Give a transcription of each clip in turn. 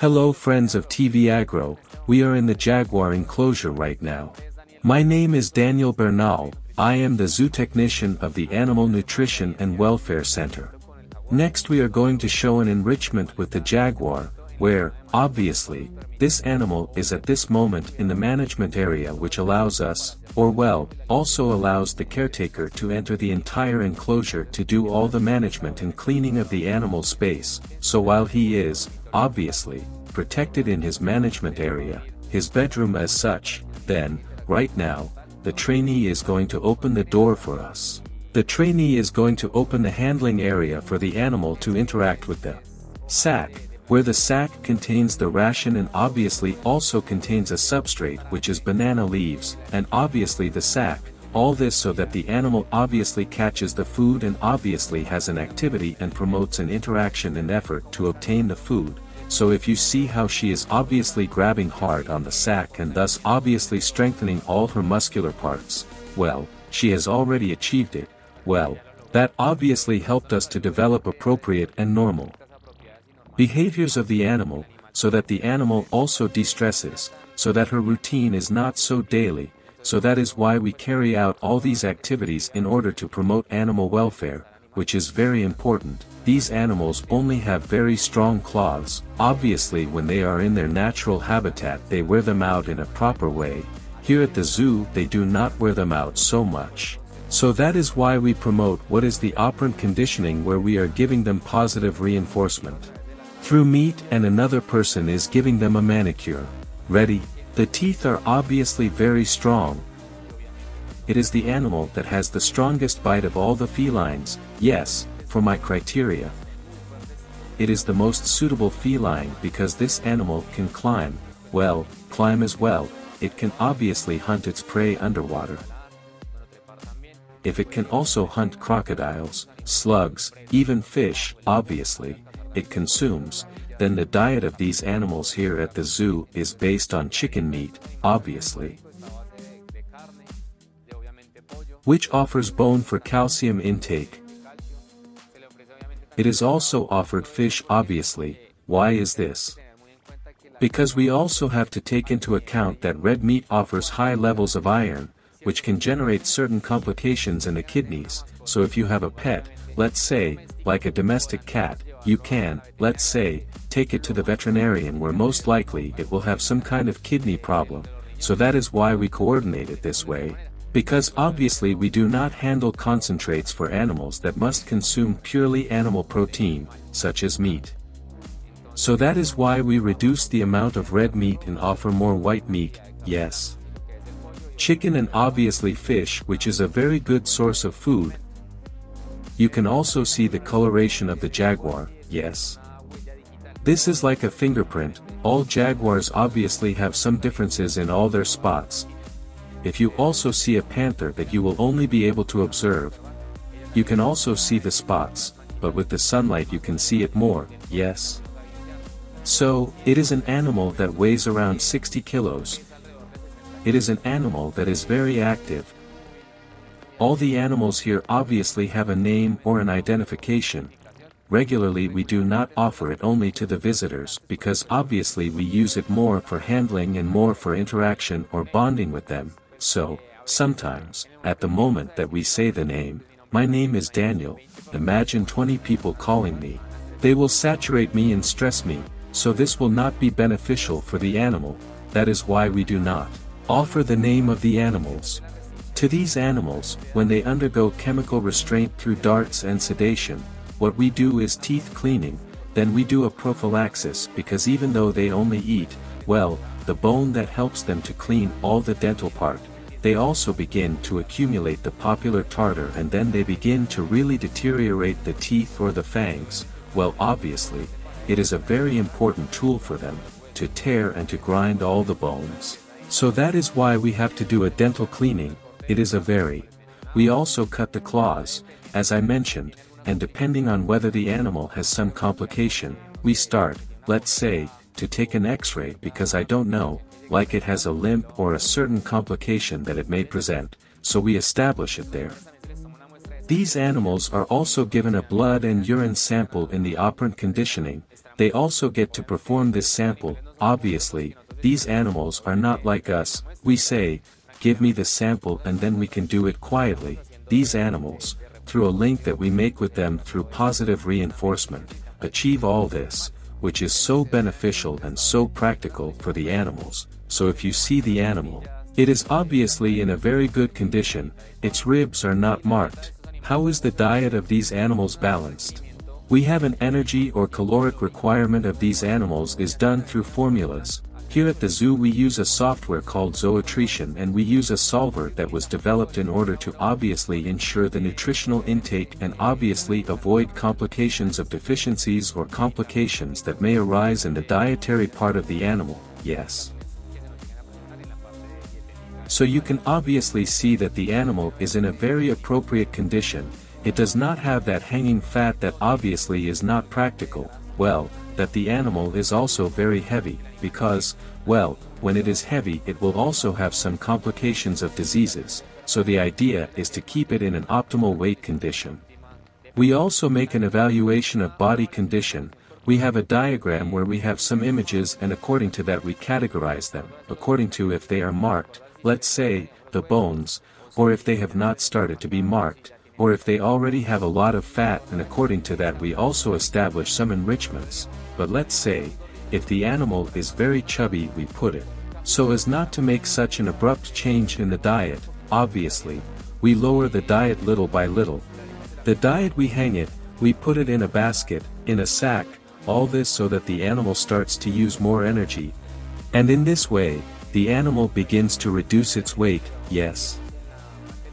Hello friends of TvAgro, we are in the Jaguar enclosure right now. My name is Daniel Bernal, I am the zoo technician of the Animal Nutrition and Welfare Center. Next we are going to show an enrichment with the Jaguar, where, obviously, this animal is at this moment in the management area, which allows us, also allows the caretaker to enter the entire enclosure to do all the management and cleaning of the animal space, so while he is, obviously, protected in his management area, his bedroom as such, then, right now, the trainee is going to open the door for us. The trainee is going to open the handling area for the animal to interact with the sack, where the sack contains the ration and obviously also contains a substrate which is banana leaves, and obviously the sack, all this so that the animal obviously catches the food and obviously has an activity and promotes an interaction and effort to obtain the food. So if you see how she is obviously grabbing hard on the sack and thus obviously strengthening all her muscular parts, well, she has already achieved it, well, that obviously helped us to develop appropriate and normal behaviors of the animal, so that the animal also de-stresses, so that her routine is not so daily, so that is why we carry out all these activities in order to promote animal welfare, which is very important. These animals only have very strong claws, obviously when they are in their natural habitat they wear them out in a proper way, here at the zoo they do not wear them out so much. So that is why we promote what is the operant conditioning, where we are giving them positive reinforcement through meat, and another person is giving them a manicure. Ready? The teeth are obviously very strong. It is the animal that has the strongest bite of all the felines, yes, for my criteria. It is the most suitable feline because this animal can climb, climb as well, it can obviously hunt its prey underwater. If it can also hunt crocodiles, slugs, even fish, obviously, it consumes, then the diet of these animals here at the zoo is based on chicken meat, obviously, which offers bone for calcium intake. It is also offered fish obviously. Why is this? Because we also have to take into account that red meat offers high levels of iron, which can generate certain complications in the kidneys, so if you have a pet, let's say, like a domestic cat, you can, let's say, take it to the veterinarian where most likely it will have some kind of kidney problem, so that is why we coordinate it this way. Because obviously we do not handle concentrates for animals that must consume purely animal protein, such as meat. So that is why we reduce the amount of red meat and offer more white meat, yes. Chicken and obviously fish, which is a very good source of food. You can also see the coloration of the jaguar, yes. This is like a fingerprint, all jaguars obviously have some differences in all their spots. If you also see a panther that you will only be able to observe. You can also see the spots, but with the sunlight you can see it more, yes. So, it is an animal that weighs around 60 kilos. It is an animal that is very active. All the animals here obviously have a name or an identification. Regularly we do not offer it only to the visitors because obviously we use it more for handling and more for interaction or bonding with them. So, sometimes, at the moment that we say the name, my name is Daniel, imagine 20 people calling me. They will saturate me and stress me, so this will not be beneficial for the animal. That is why we do not offer the name of the animals to these animals. When they undergo chemical restraint through darts and sedation, what we do is teeth cleaning, then we do a prophylaxis, because even though they only eat, the bone that helps them to clean all the dental part, they also begin to accumulate the popular tartar, and then they begin to really deteriorate the teeth or the fangs. Obviously, it is a very important tool for them, to tear and to grind all the bones. So that is why we have to do a dental cleaning. It is a very. We also cut the claws, as I mentioned, and depending on whether the animal has some complication, we start, let's say, to take an x-ray because I don't know, like it has a limp or a certain complication that it may present, so we establish it there. These animals are also given a blood and urine sample in the operant conditioning, they also get to perform this sample. Obviously, these animals are not like us. We say, give me the sample and then we can do it quietly. These animals, through a link that we make with them through positive reinforcement, achieve all this, which is so beneficial and so practical for the animals. So if you see the animal, it is obviously in a very good condition, its ribs are not marked. How is the diet of these animals balanced? We have an energy or caloric requirement of these animals is done through formulas. Here at the zoo we use a software called Zoonutrition, and we use a solver that was developed in order to obviously ensure the nutritional intake and obviously avoid complications of deficiencies or complications that may arise in the dietary part of the animal. Yes. So you can obviously see that the animal is in a very appropriate condition. It does not have that hanging fat that obviously is not practical. Well, that the animal is also very heavy, because, well, when it is heavy it will also have some complications of diseases, so the idea is to keep it in an optimal weight condition. We also make an evaluation of body condition. We have a diagram where we have some images, and according to that we categorize them, according to if they are marked, let's say, the bones, or if they have not started to be marked, or if they already have a lot of fat, and according to that we also establish some enrichments. But let's say, if the animal is very chubby we put it, so as not to make such an abrupt change in the diet, obviously, we lower the diet little by little. The diet we hang it, we put it in a basket, in a sack, all this so that the animal starts to use more energy. And in this way, the animal begins to reduce its weight. Yes.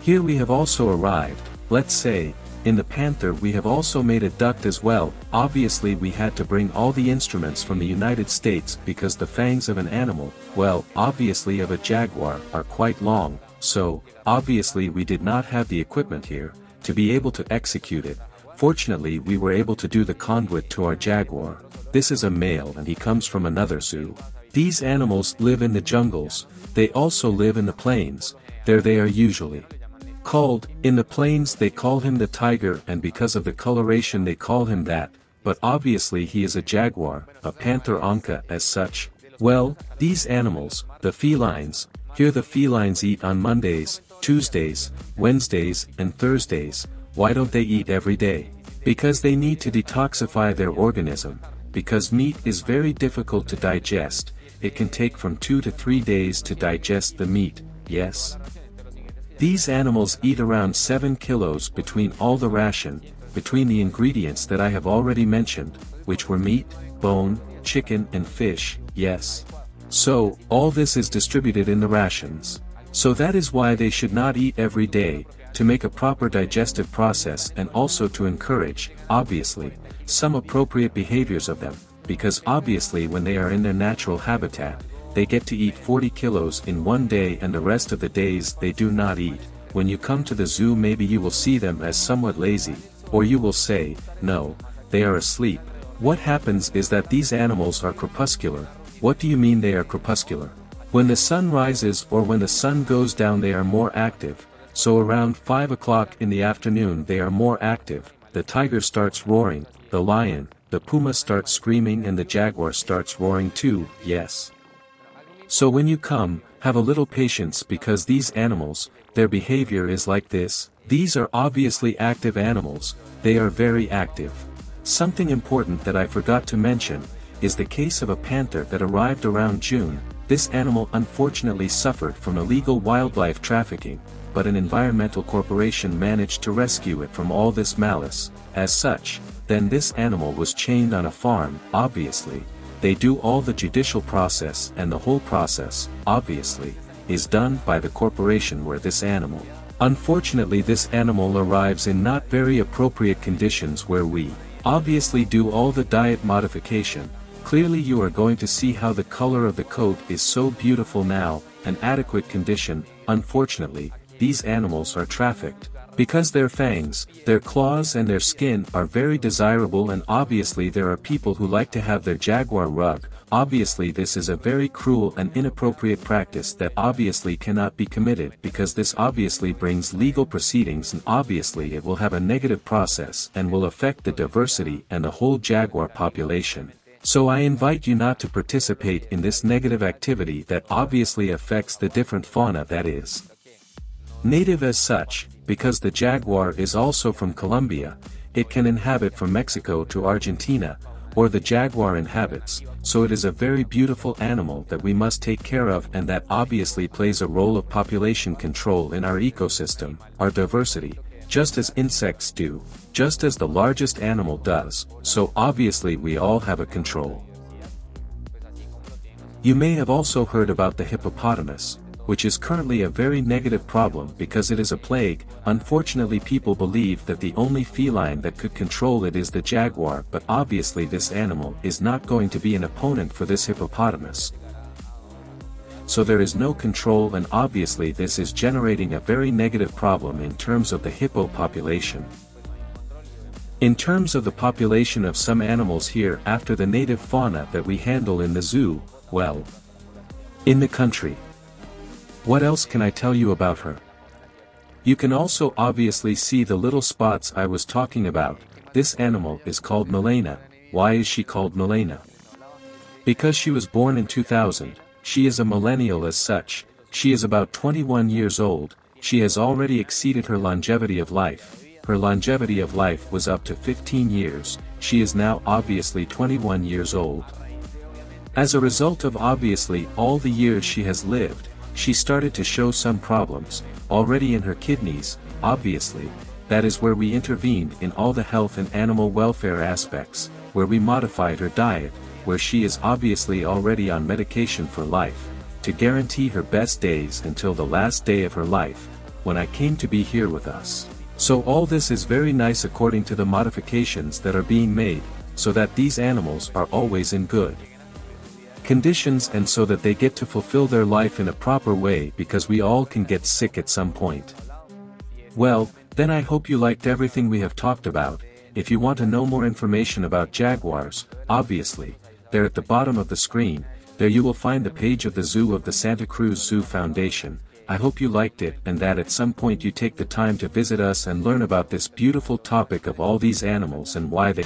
Here we have also arrived. Let's say, in the panther we have also made a duct as well. Obviously we had to bring all the instruments from the United States because the fangs of an animal, well, obviously of a jaguar, are quite long, so, obviously we did not have the equipment here, to be able to execute it. Fortunately we were able to do the conduit to our jaguar. This is a male and he comes from another zoo. These animals live in the jungles, they also live in the plains, there they are usually called. In the plains they call him the tiger, and because of the coloration they call him that, but obviously he is a jaguar, a panther onca as such. Well, these animals, the felines, here the felines eat on Mondays, Tuesdays, Wednesdays, and Thursdays. Why don't they eat every day? Because they need to detoxify their organism, because meat is very difficult to digest, it can take from 2 to 3 days to digest the meat. Yes. These animals eat around 7 kilos between all the ration, between the ingredients that I have already mentioned, which were meat, bone, chicken and fish. Yes. So, all this is distributed in the rations. So that is why they should not eat every day, to make a proper digestive process and also to encourage, obviously, some appropriate behaviors of them, because obviously when they are in their natural habitat, they get to eat 40 kilos in one day and the rest of the days they do not eat. When you come to the zoo maybe you will see them as somewhat lazy, or you will say, no, they are asleep. What happens is that these animals are crepuscular. What do you mean they are crepuscular? When the sun rises or when the sun goes down they are more active, so around 5 o'clock in the afternoon they are more active, the tiger starts roaring, the lion, the puma starts screaming and the jaguar starts roaring too. Yes. So when you come, have a little patience because these animals, their behavior is like this. These are obviously active animals, they are very active. Something important that I forgot to mention, is the case of a panther that arrived around June. This animal unfortunately suffered from illegal wildlife trafficking, but an environmental corporation managed to rescue it from all this malice. As such, then this animal was chained on a farm. Obviously, they do all the judicial process and the whole process, obviously, is done by the corporation where this animal. Unfortunately this animal arrives in not very appropriate conditions where we, obviously do all the diet modification. Clearly you are going to see how the color of the coat is so beautiful now, an adequate condition. Unfortunately, these animals are trafficked. Because their fangs, their claws and their skin are very desirable, and obviously there are people who like to have their jaguar rug. Obviously this is a very cruel and inappropriate practice that obviously cannot be committed, because this obviously brings legal proceedings and obviously it will have a negative process and will affect the diversity and the whole jaguar population. So I invite you not to participate in this negative activity that obviously affects the different fauna that is native as such, because the jaguar is also from Colombia, it can inhabit from Mexico to Argentina, or the jaguar inhabits, so it is a very beautiful animal that we must take care of and that obviously plays a role of population control in our ecosystem, our diversity, just as insects do, just as the largest animal does, so obviously we all have a control. You may have also heard about the hippopotamus, which is currently a very negative problem because it is a plague. Unfortunately, people believe that the only feline that could control it is the jaguar, but obviously this animal is not going to be an opponent for this hippopotamus. So there is no control, and obviously this is generating a very negative problem in terms of the hippo population. In terms of the population of some animals here after the native fauna that we handle in the zoo, well, in the country. What else can I tell you about her? You can also obviously see the little spots I was talking about. This animal is called Milena. Why is she called Milena? Because she was born in 2000, she is a millennial as such, she is about 21 years old, she has already exceeded her longevity of life. Her longevity of life was up to 15 years, she is now obviously 21 years old. As a result of obviously all the years she has lived, she started to show some problems, already in her kidneys, obviously, that is where we intervened in all the health and animal welfare aspects, where we modified her diet, where she is obviously already on medication for life, to guarantee her best days until the last day of her life, when I came to be here with us. So all this is very nice according to the modifications that are being made, so that these animals are always in good conditions and so that they get to fulfill their life in a proper way, because we all can get sick at some point. Well, then I hope you liked everything we have talked about. If you want to know more information about jaguars, obviously, there at the bottom of the screen, there you will find the page of the Zoo of the Santa Cruz Zoo Foundation. I hope you liked it and that at some point you take the time to visit us and learn about this beautiful topic of all these animals and why they